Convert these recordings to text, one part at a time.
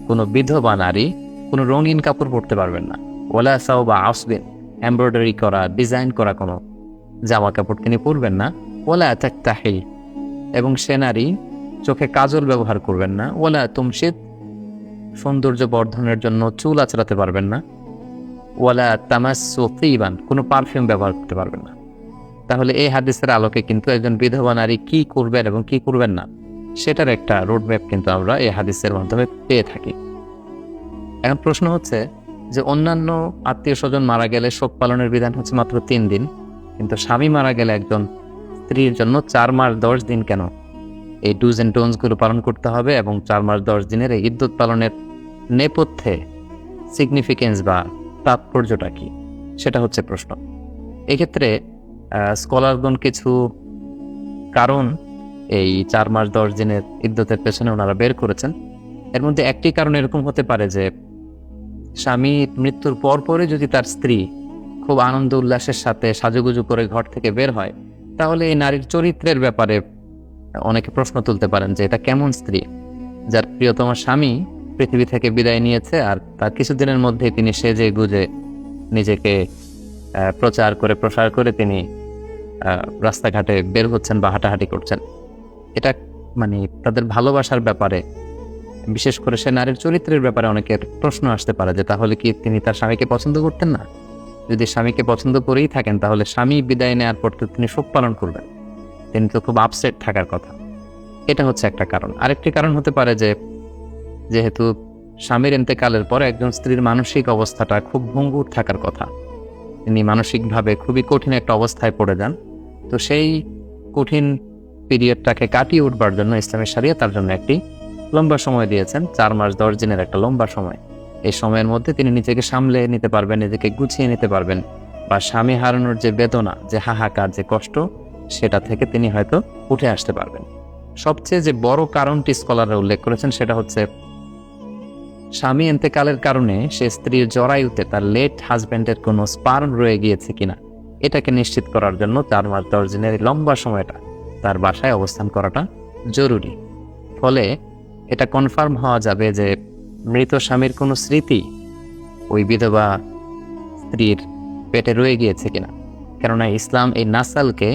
কোনো বিধবা নারী কোনো রঙিন কাপড় পরতে পারবেন না। ওলা সাওবা আসবিন, এমব্রয়ডারি করা, ডিজাইন করা কোনো জামা কাপড় তিনি পরবেন না। ওলা তাকতাহিল, এবং সে নারী চোখে কাজল ব্যবহার করবেন না। ওলা তুমশিদ, সৌন্দর্য বর্ধনের জন্য চুল আঁচড়াতে পারবেন না। ওয়ালা তামাসসু তিবান, কোনো পারফিউম ব্যবহার করতে পারবেন না। তাহলে এই হাদিসের আলোকে কিন্তু একজন বিধবা নারী কি করবেন এবং কি করবেন না সেটার একটা রোডম্যাপ কিন্তু আমরা এই হাদিসের মাধ্যমে পেয়ে থাকি। এখন প্রশ্ন হচ্ছে যে অন্যান্য আত্মীয় স্বজন মারা গেলে শোক পালনের বিধান হচ্ছে মাত্র 3 দিন, কিন্তু স্বামী মারা গেলে একজন স্ত্রীর জন্য 4 মাস 10 দিন কেন এই ডুজ অ্যান্ড ডোন্টস গুলো পালন করতে হবে, এবং 4 মাস 10 দিনের এই ইদ্যত পালনের নেপথ্যে সিগনিফিকেন্স বা তাৎপর্যটা কি, সেটা হচ্ছে প্রশ্ন। এক্ষেত্রে স্কলারগণ কিছু কারণ এই 4 মাস 10 দিনের ইদ্যতের পেছনে ওনারা বের করেছেন। এর মধ্যে একটি কারণ এরকম হতে পারে যে স্বামী মৃত্যুর পরে যদি তার স্ত্রী খুব আনন্দ উল্লাসের সাথে সাজুগুজু করে ঘর থেকে বের হয়, তাহলে এই নারীর চরিত্রের ব্যাপারে অনেকে প্রশ্ন তুলতে পারেন যে এটা কেমন স্ত্রী যার প্রিয়তম স্বামী পৃথিবী থেকে বিদায় নিয়েছে, আর তার কিছুদিনের মধ্যে তিনি সেজে গুজে নিজেকে প্রচার করে প্রসার করে তিনি রাস্তাঘাটে বের হচ্ছেন বা হাঁটাহাঁটি করছেন। এটা মানে তাদের ভালোবাসার ব্যাপারে, বিশেষ করে সে নারীর চরিত্রের ব্যাপারে অনেকের প্রশ্ন আসতে পারে যে তাহলে কি তিনি তার স্বামীকে পছন্দ করতেন না? যদি স্বামীকে পছন্দ করেই থাকেন তাহলে স্বামী বিদায় নেওয়ার পর তো তিনি শোক পালন করবেন, তিনি তো খুব আপসেট থাকার কথা। এটা হচ্ছে একটা কারণ। আরেকটি কারণ হতে পারে যে যেহেতু স্বামীর ইন্তেকালের পর একজন স্ত্রীর মানসিক অবস্থাটা খুব ভঙ্গুর থাকার কথা, তিনি মানসিকভাবে খুবই কঠিন একটা অবস্থায় পড়ে যান, তো সেই কঠিন পিরিয়ডটাকে কাটিয়ে উঠবার জন্য ইসলামী শরিয়ত তার জন্য একটি লম্বা সময় দিয়েছেন, 4 মাস 10 দিনের একটা লম্বা সময়। এই সময়ের মধ্যে তিনি নিজেকে সামলে নিতে পারবেন, নিজেকে গুছিয়ে নিতে পারবেন, বা স্বামী হারানোর যে বেদনা, যে হাহাকার, যে কষ্ট, সেটা থেকে তিনি হয়তো উঠে আসতে পারবেন। সবচেয়ে যে বড় কারণটি স্কলাররা উল্লেখ করেছেন সেটা হচ্ছে স্বামী ইন্তেকালের কারণে সে স্ত্রীর জরায়ুতে তার লেট হাজব্যান্ডের কোনো স্পার্ম রয়ে গিয়েছে কিনা এটাকে নিশ্চিত করার জন্য 4 মাস 10 দিনের লম্বা সময়টা তার বাসায় অবস্থান করাটা জরুরি। ফলে এটা কনফার্ম হওয়া যাবে যে মৃত স্বামীর কোনো স্মৃতি ওই বিধবা স্ত্রীর পেটে রয়ে গিয়েছে কিনা। কেননা ইসলাম এই নাসালকে,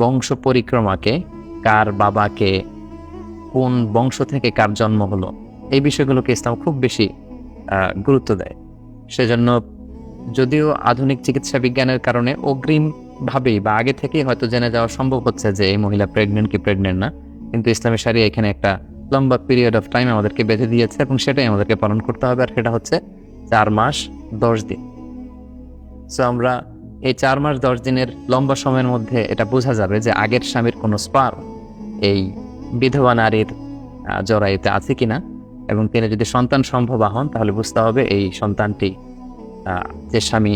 বংশ পরিক্রমাকে, কার বাবাকে, কোন বংশ থেকে কার জন্ম হলো, এই বিষয়গুলোকে ইসলাম খুব বেশি গুরুত্ব দেয়। সেজন্য যদিও আধুনিক চিকিৎসা বিজ্ঞানের কারণে অগ্রিমভাবেই বা আগে থেকেই হয়তো জেনে যাওয়া সম্ভব হচ্ছে যে এই মহিলা প্রেগনেন্ট কি প্রেগনেন্ট না, কিন্তু ইসলামী শরিয়া এখানে একটা লম্বা পিরিয়ড অফ টাইম আমাদেরকে বেঁধে দিয়েছে এবং সেটাই আমাদেরকে পালন করতে হবে, আর সেটা হচ্ছে 4 মাস 10 দিন। সো আমরা এই 4 মাস 10 দিনের লম্বা সময়ের মধ্যে এটা বোঝা যাবে যে আগের স্বামীর কোনো স্পার্ম এই বিধবা নারীর জরায়ুতে আছে কিনা, এবং তিনি যদি সন্তান সম্ভবা হন তাহলে বুঝতে হবে এই সন্তানটি যে স্বামী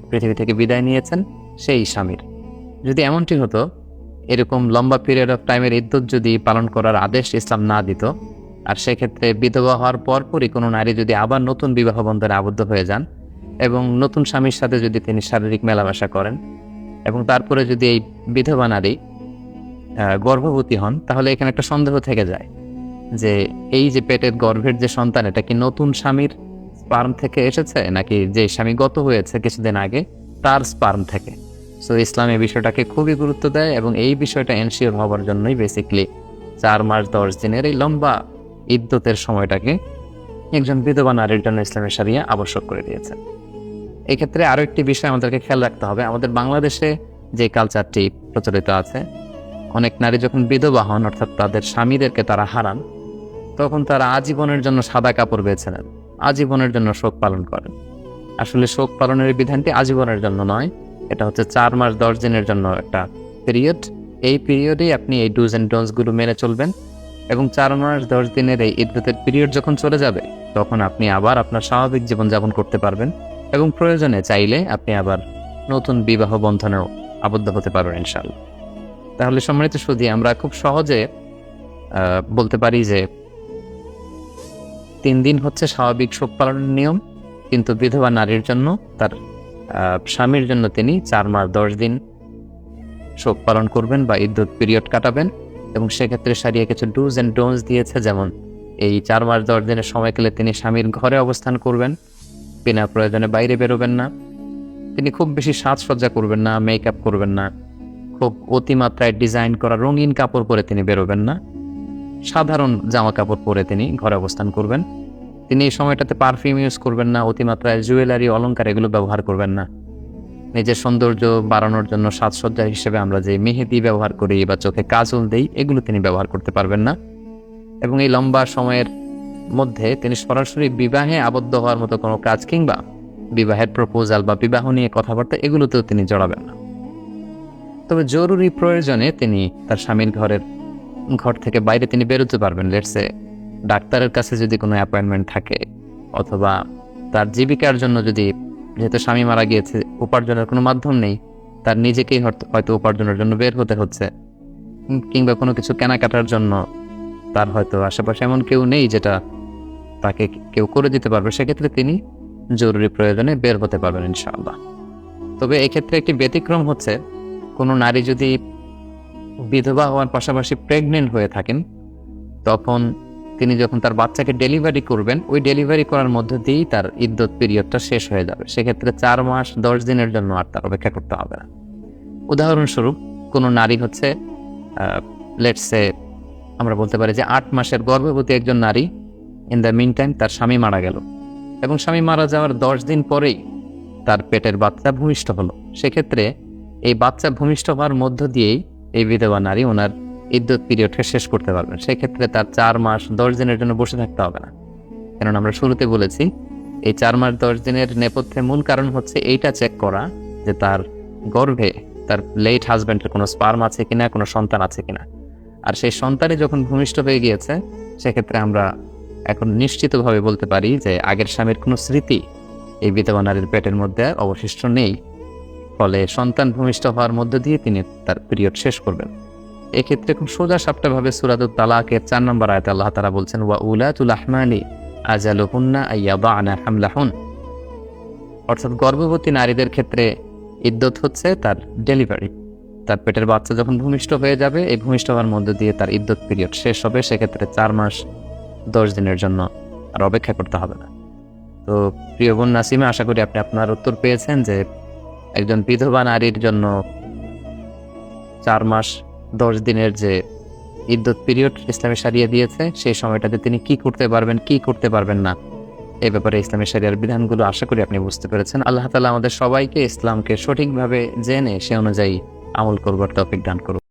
পৃথিবী থেকে বিদায় নিয়েছেন সেই স্বামীর। যদি এমনটি হতো, এরকম লম্বা পিরিয়ড অফ টাইমের ইদ্যত যদি পালন করার আদেশ ইসলাম না দিত, আর সেক্ষেত্রে বিধবা হওয়ার পরপরই কোনো নারী যদি আবার নতুন বিবাহ বন্ধনে আবদ্ধ হয়ে যান এবং নতুন স্বামীর সাথে যদি তিনি শারীরিক মেলামেশা করেন এবং তারপরে যদি এই বিধবা নারী গর্ভবতী হন, তাহলে এখানে একটা সন্দেহ থেকে যায় যে এই যে পেটের গর্ভের যে সন্তান, এটা কি নতুন স্বামীর স্পার্ম থেকে এসেছে নাকি যে স্বামী গত হয়েছে কিছুদিন আগে তার স্পার্ম থেকে। সো ইসলাম এই বিষয়টাকে খুবই গুরুত্ব দেয় এবং এই বিষয়টা এনশিওর হওয়ার জন্যই বেসিকলি 4 মাস 10 দিনের এই লম্বা ইদ্যতের সময়টাকে একজন বিধবা নারীর জন্য ইসলামী শরিয়া আবশ্যক করে দিয়েছে। এক্ষেত্রে আরও একটি বিষয় আমাদেরকে খেয়াল রাখতে হবে, আমাদের বাংলাদেশে যে কালচারটি প্রচলিত আছে, অনেক নারী যখন বিধবা হন অর্থাৎ তাদের স্বামীদেরকে তারা হারান, তখন তারা আজীবনের জন্য সাদা কাপড় বেছে নেন, আজীবনের জন্য শোক পালন করেন। আসলে শোক পালনের বিধানটি আজীবনের জন্য নয়, এটা হচ্ছে 4 মাস 10 দিনের জন্য একটা পিরিয়ড। এই পিরিয়ডেই আপনি এই ডুজ অ্যান্ড ডোন্টস গুলো মেনে চলবেন, এবং 4 মাস 10 দিনের এই ইদ্যতের পিরিয়ড যখন চলে যাবে তখন আপনি আবার আপনার স্বাভাবিক জীবনযাপন করতে পারবেন এবং প্রয়োজনে চাইলে আপনি আবার নতুন বিবাহ বন্ধনেও আবদ্ধ হতে পারবেন ইনশাআল্লাহ। তাহলে সম্মানিত সুধী, আমরা খুব সহজে বলতে পারি যে 3 দিন হচ্ছে স্বাভাবিক শোক পালনের নিয়ম, কিন্তু বিধবা নারীর জন্য, তার স্বামীর জন্য তিনি 4 মাস 10 দিন শোক পালন করবেন বা ইদ্যত পিরিয়ড কাটাবেন। এবং সেক্ষেত্রে শরিয়া কিছু ডুজ অ্যান্ড ডোন্টস দিয়েছে, যেমন এই 4 মাস 10 দিনের সময়কালে তিনি স্বামীর ঘরে অবস্থান করবেন, বিনা প্রয়োজনে বাইরে বেরোবেন না, তিনি খুব বেশি সাজসজ্জা করবেন না, মেকআপ করবেন না, খুব অতিমাত্রায় ডিজাইন করা রঙিন কাপড় পরে তিনি বেরোবেন না, সাধারণ জামা কাপড় পরে তিনি ঘরে অবস্থান করবেন। তিনি এই সময়টাতে পারফিউম ইউজ করবেন না, অতিমাত্রায় জুয়েলারি অলংকার এগুলো ব্যবহার করবেন না। নিজের সৌন্দর্য বাড়ানোর জন্য সাজসজ্জা হিসেবে আমরা যে মেহেদি ব্যবহার করি বা চোখে কাজল দেই, এগুলো তিনি ব্যবহার করতে পারবেন না। এবং এই লম্বা সময়ের মধ্যে তিনি সরাসরি বিবাহে আবদ্ধ হওয়ার মতো কোনো কাজ কিংবা বিবাহের প্রপোজাল বা বিবাহ নিয়ে কথাবার্তা এগুলোতেও তিনি জড়াবেন না। তবে জরুরি প্রয়োজনে তিনি তার স্বামীর ঘর থেকে বাইরে তিনি বেরোতে পারবেন। লেটসে ডাক্তারের কাছে যদি কোনো অ্যাপয়েন্টমেন্ট থাকে, অথবা তার জীবিকার জন্য যদি, যেহেতু স্বামী মারা গিয়েছে, উপার্জনের কোনো মাধ্যম নেই, তার নিজেকেই হয়তো উপার্জনের জন্য বের হতে হচ্ছে, কিংবা কোনো কিছু কেনাকাটার জন্য তার হয়তো আশেপাশে এমন কেউ নেই যেটা তাকে কেউ করে দিতে পারবে, সেক্ষেত্রে তিনি জরুরি প্রয়োজনে বের হতে পারবেন ইনশাআল্লাহ। তবে এক্ষেত্রে একটি ব্যতিক্রম হচ্ছে, কোনো নারী যদি বিধবা হওয়ার পাশাপাশি প্রেগনেন্ট হয়ে থাকেন, তখন তিনি যখন তার বাচ্চাকে ডেলিভারি করবেন, ওই ডেলিভারি করার মধ্য দিয়েই তার ইদ্যত পিরিয়ডটা শেষ হয়ে যাবে। সেক্ষেত্রে 4 মাস 10 দিনের জন্য আর তার অপেক্ষা করতে হবে না। উদাহরণস্বরূপ, কোনো নারী হচ্ছে লেটসে আমরা বলতে পারি যে 8 মাসের গর্ভবতী একজন নারী, ইন দ্য মিন টাইম তার স্বামী মারা গেল, এবং স্বামী মারা যাওয়ার 10 দিন পরেই তার পেটের বাচ্চা ভূমিষ্ঠ হলো। সেক্ষেত্রে এই বাচ্চা ভূমিষ্ঠ হওয়ার মধ্য দিয়েই এই বিধবা নারী ওনার ইদ্যত পিরিয়ডকে শেষ করতে পারবেন। সেক্ষেত্রে তার 4 মাস 10 দিনের জন্য বসে থাকতে হবে না। কেননা আমরা শুরুতে বলেছি, এই 4 মাস 10 দিনের নেপথ্যে মূল কারণ হচ্ছে এইটা চেক করা যে তার গর্ভে তার লেট হাজব্যান্ডের কোনো স্পার্ম আছে কিনা, কোনো সন্তান আছে কিনা। আর সেই সন্তানই যখন ভূমিষ্ঠ হয়ে গিয়েছে, সেক্ষেত্রে আমরা এখন নিশ্চিতভাবে বলতে পারি যে আগের স্বামীর কোনো স্মৃতি এই বিধবা নারীর পেটের মধ্যে অবশিষ্ট নেই। ফলে সন্তান ভূমিষ্ঠ হওয়ার মধ্য দিয়ে তিনি তার পিরিয়ড শেষ করবেন। এক্ষেত্রে খুব সোজা সাপটাভাবে সূরাতুত তালাকের 4 নম্বর আয়াতে আল্লাহ তাআলা বলছেন, ওয়া উলাতুল আহমালি আজালুহুন্না আইয়াদানা হামলাহুন। অর্থাৎ গর্ভবতী নারীদের ক্ষেত্রে ইদ্যত হচ্ছে তার ডেলিভারি, তার পেটের বাচ্চা যখন ভূমিষ্ঠ হয়ে যাবে, এই ভূমিষ্ঠ হওয়ার মধ্য দিয়ে তার ইদ্যত পিরিয়ড শেষ হবে। সেক্ষেত্রে 4 মাস 10 দিনের জন্য আর অপেক্ষা করতে হবে না। তো প্রিয় বোন নাসিমা, আশা করি আপনি আপনার উত্তর পেয়েছেন যে একজন বিধবা নারীর জন্য 4 মাস 10 দিনের যে ইদ্যত পিরিয়ড ইসলামী শরিয়া দিয়েছে, সেই সময়টাতে তিনি কি করতে পারবেন, কি করতে পারবেন না, এই ব্যাপারে ইসলামী শরিয়ার বিধানগুলো আশা করি আপনি বুঝতে পেরেছেন। আল্লাহ তাআলা আমাদের সবাইকে ইসলামকে সঠিকভাবে জেনে সে অনুযায়ী আমল করবার তৌফিক দান করুন।